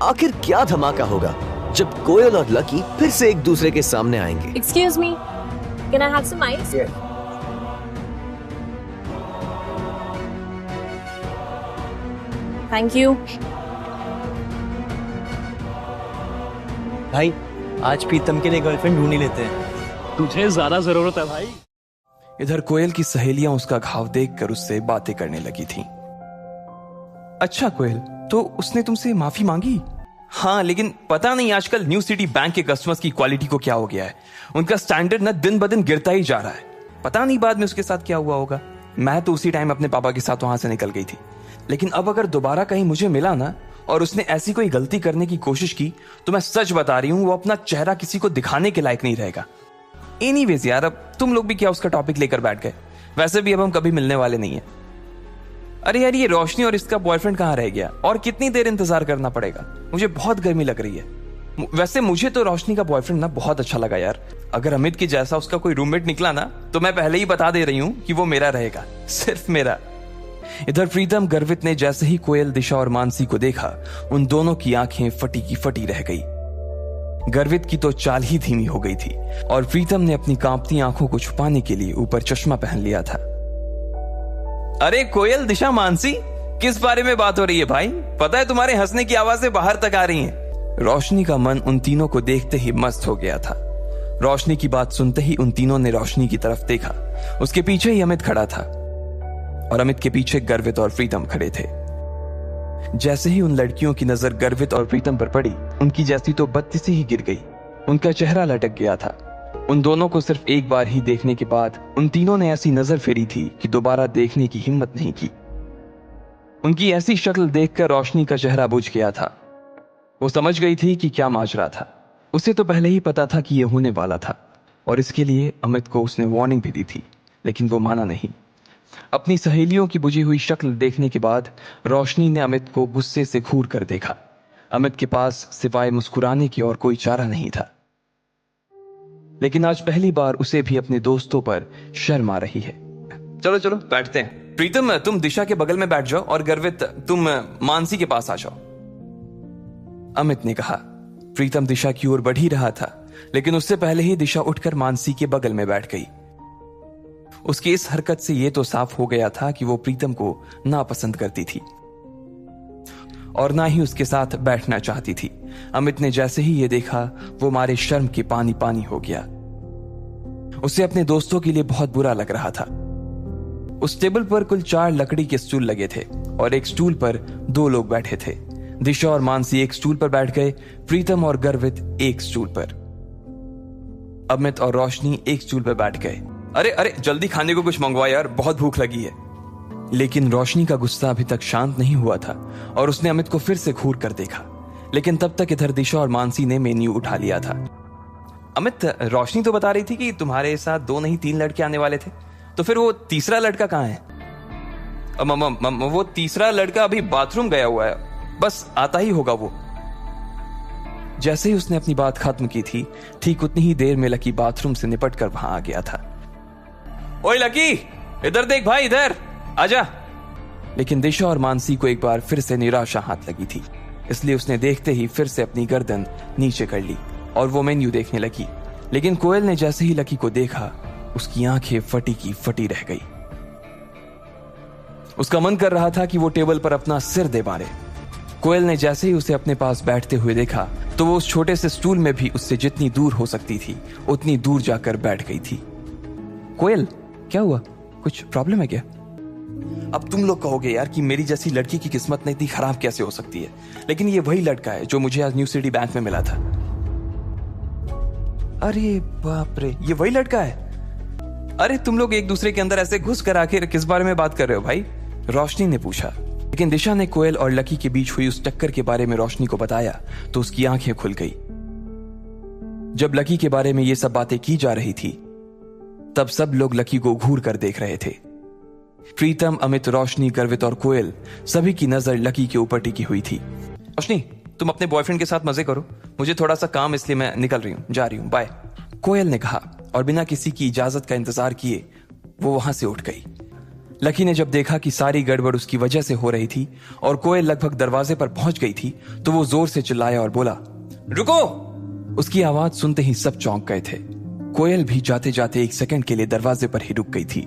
आखिर क्या धमाका होगा जब कोयल और लकी फिर से एक दूसरे के सामने आएंगे। Excuse me, can I have some ice? Yeah. Thank you. भाई आज प्रीतम के लिए गर्लफ्रेंड ढूंढ ही लेते हैं। तुझे ज्यादा जरूरत है भाई। इधर कोयल की सहेलियां उसका घाव देखकर उससे बातें करने लगी थीं। अच्छा कोयल, तो उसने तुमसे माफी मांगी? हाँ, लेकिन पता नहीं आजकल न्यू सिटी बैंक के कस्टमर्स की क्वालिटी को क्या हो गया है। उनका स्टैंडर्ड ना दिन ब दिन गिरता ही जा रहा है। पता नहीं बाद में उसके साथ क्या हुआ होगा। मैं तो उसी टाइम अपने पापा के साथ वहां से निकल गई थी। लेकिन अब अगर दोबारा कहीं मुझे मिला ना और उसने ऐसी कोई गलती करने की कोशिश की तो मैं सच बता रही हूं, वो अपना चेहरा किसी को दिखाने के लायक नहीं रहेगा। एनीवेज यार, अब तुम लोग भी क्या उसका टॉपिक लेकर बैठ गए? वैसे भी अब हम कभी मिलने वाले नहीं है। अरे यार, ये रोशनी और इसका बॉयफ्रेंड कहाँ रह गया? और कितनी देर इंतजार करना पड़ेगा? मुझे बहुत गर्मी लग रही है। वैसे मुझे तो रोशनी का बॉयफ्रेंड ना बहुत अच्छा लगा यार। अगर अमित की जैसा उसका कोई रूममेट निकला ना तो मैं पहले ही बता दे रही हूं कि वो मेरा रहेगा, सिर्फ मेरा। इधर प्रीतम गर्वित ने जैसे ही कोयल, दिशा और मानसी को देखा, उन दोनों की आंखें फटी की फटी रह गई। गर्वित की तो चाल ही धीमी हो गई थी और प्रीतम ने अपनी कांपती आंखों को छुपाने के लिए ऊपर चश्मा पहन लिया था। अरे कोयल, दिशा, मानसी, किस बारे में बात हो रही है भाई? पता है तुम्हारे हंसने की आवाजें बाहर तक आ रही हैं। रोशनी का मन उन तीनों को देखते ही मस्त हो गया था। रोशनी की बात सुनते ही उन तीनों ने रोशनी की तरफ देखा। उसके पीछे ही अमित खड़ा था और अमित के पीछे गर्वित और प्रीतम खड़े थे। जैसे ही उन लड़कियों की नजर गर्वित और प्रीतम पर पड़ी, उनकी जैसी तो बत्ती से ही गिर गई। उनका चेहरा लटक गया था। उन दोनों को सिर्फ एक बार ही देखने के बाद उन तीनों ने ऐसी नजर फेरी थी कि दोबारा देखने की हिम्मत नहीं की। उनकी ऐसी शक्ल देखकर रोशनी का चेहरा बुझ गया था। वो समझ गई थी कि क्या माजरा था। उसे तो पहले ही पता था कि यह होने वाला था और इसके लिए अमित को उसने वार्निंग भी दी थी, लेकिन वो माना नहीं। अपनी सहेलियों की बुझी हुई शक्ल देखने के बाद रोशनी ने अमित को गुस्से से घूर कर देखा। अमित के पास सिवाय मुस्कुराने की और कोई चारा नहीं था। लेकिन आज पहली बार उसे भी अपने दोस्तों पर शर्म आ रही है। चलो चलो बैठते हैं। प्रीतम, तुम दिशा के बगल में बैठ जाओ और गर्वित, तुम मानसी के पास आ जाओ, अमित ने कहा। प्रीतम दिशा की ओर बढ़ ही रहा था, लेकिन उससे पहले ही दिशा उठकर मानसी के बगल में बैठ गई। उसकी इस हरकत से यह तो साफ हो गया था कि वो प्रीतम को नापसंद करती थी और ना ही उसके साथ बैठना चाहती थी। अमित ने जैसे ही ये देखा, वो मारे शर्म के पानी पानी हो गया। उसे अपने दोस्तों के लिए बहुत बुरा लग रहा था। उस टेबल पर कुल 4 लकड़ी के स्टूल लगे थे और एक स्टूल पर 2 लोग बैठे थे। दिशा और मानसी एक स्टूल पर बैठ गए, प्रीतम और गर्वित एक स्टूल पर, अमित और रोशनी एक स्टूल पर बैठ गए। अरे अरे, जल्दी खाने को कुछ मंगवा यार, बहुत भूख लगी है। लेकिन रोशनी का गुस्सा अभी तक शांत नहीं हुआ था और उसने अमित को फिर से घूर कर देखा। लेकिन तब तक इधर दिशा और मानसी ने मेन्यू उठा लिया था। अमित, रोशनी तो बता रही थी कि तुम्हारे साथ 2 नहीं 3 लड़के आने वाले थे, तो फिर वो तीसरा लड़का कहाँ है? वो तीसरा लड़का अभी बाथरूम गया हुआ है, बस आता ही होगा वो। जैसे ही उसने अपनी बात खत्म की थी, ठीक उतनी ही देर में लकी बाथरूम से निपट कर वहां आ गया था। ओए लकी, इधर देख भाई, इधर आजा। लेकिन दिशा और मानसी को एक बार फिर से निराशा हाथ लगी थी, इसलिए उसने देखते ही फिर से अपनी गर्दन नीचे कर ली और वो मेन्यू देखने लगी। लेकिन कोयल ने जैसे ही लकी को देखा, उसकी आंखें फटी की फटी रह गई। उसका मन कर रहा था कि वो टेबल पर अपना सिर दे मारे। कोयल ने जैसे ही उसे अपने पास बैठते हुए देखा तो वो उस छोटे से स्टूल में भी उससे जितनी दूर हो सकती थी उतनी दूर जाकर बैठ गई थी। कोयल, क्या हुआ? कुछ प्रॉब्लम है क्या? अब तुम लोग कहोगे यार कि मेरी जैसी लड़की की किस्मत नहीं इतनी खराब कैसे हो सकती है, लेकिन ये वही लड़का है जो मुझे आज न्यू सिटी बैंक में मिला था। अरे बाप रे, ये वही लड़का है? अरे तुम लोग एक दूसरे के अंदर ऐसे घुस कर आखिर किस बारे में बात कर रहे हो भाई? रोशनी ने पूछा। लेकिन दिशा ने कोयल और लकी के बीच हुई उस टक्कर के बारे में रोशनी को बताया तो उसकी आंखें खुल गई। जब लकी के बारे में ये सब बातें की जा रही थी तब सब लोग लकी को घूर कर देख रहे थे। प्रीतम, अमित, रोशनी, गर्वित और कोयल सभी की नजर लकी के ऊपर टिकी हुई थी। रोशनी, तुम अपने बॉयफ्रेंड के साथ मजे करो, मुझे थोड़ा सा काम, इसलिए मैं निकल रही हूं, जा रही हूं, बाय, कोयल ने कहा और बिना किसी की इजाजत का इंतजार किए वो वहां से उठ गई। लकी ने जब देखा कि सारी गड़बड़ उसकी वजह से हो रही थी और कोयल लगभग दरवाजे पर पहुंच गई थी तो वो जोर से चिल्लाया और बोला, रुको। उसकी आवाज सुनते ही सब चौंक गए थे। कोयल भी जाते जाते 1 सेकंड के लिए दरवाजे पर ही रुक गई थी।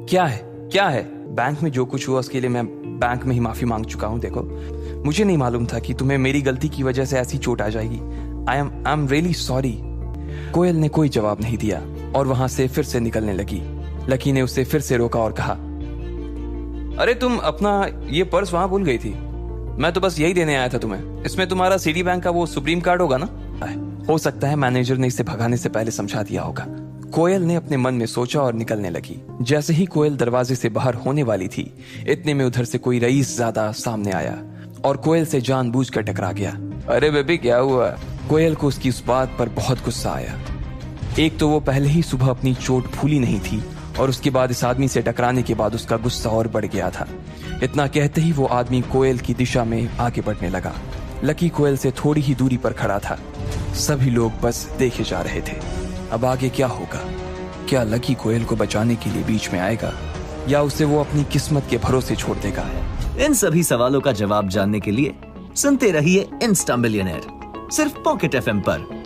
क्या है? बैंक में जो कुछ हुआ उसके लिए मैं बैंक में ही माफी मांग चुका हूं। देखो, मुझे नहीं मालूम था कि तुम्हें मेरी गलती की वजह से ऐसी चोट आ जाएगी। I am really sorry. कोयल ने कोई जवाब नहीं दिया और वहां से फिर से निकलने लगी। लकी ने उसे फिर से रोका और कहा, अरे तुम अपना ये पर्स वहां भूल गई थी। मैं तो बस यही देने आया था तुम्हें। इसमें तुम्हारा सिटी बैंक का वो सुप्रीम कार्ड होगा ना? हो सकता है मैनेजर ने इसे भगाने से पहले समझा दिया होगा। कोयल ने अपने मन में सोचा और निकलने लगी। जैसे ही कोयल दरवाजे से बाहर होने वाली थी, इतने में उधर से कोई रईस ज्यादा सामने आया और कोयल से जानबूझकर टकरा गया। अरे बेबी, क्या हुआ? कोयल को उसकी उस बात पर बहुत गुस्सा आया। एक तो वो पहले ही सुबह अपनी चोट भूली नहीं थी और उसके बाद इस आदमी से टकराने के बाद उसका गुस्सा और बढ़ गया था। इतना कहते ही वो आदमी कोयल की दिशा में आगे बढ़ने लगा। लकी कोयल से थोड़ी ही दूरी पर खड़ा था। सभी लोग बस देखे जा रहे थे। अब आगे क्या होगा? क्या लकी कोयल को बचाने के लिए बीच में आएगा या उसे वो अपनी किस्मत के भरोसे छोड़ देगा? इन सभी सवालों का जवाब जानने के लिए सुनते रहिए इंस्टा मिलियनेयर, सिर्फ पॉकेट एफएम पर।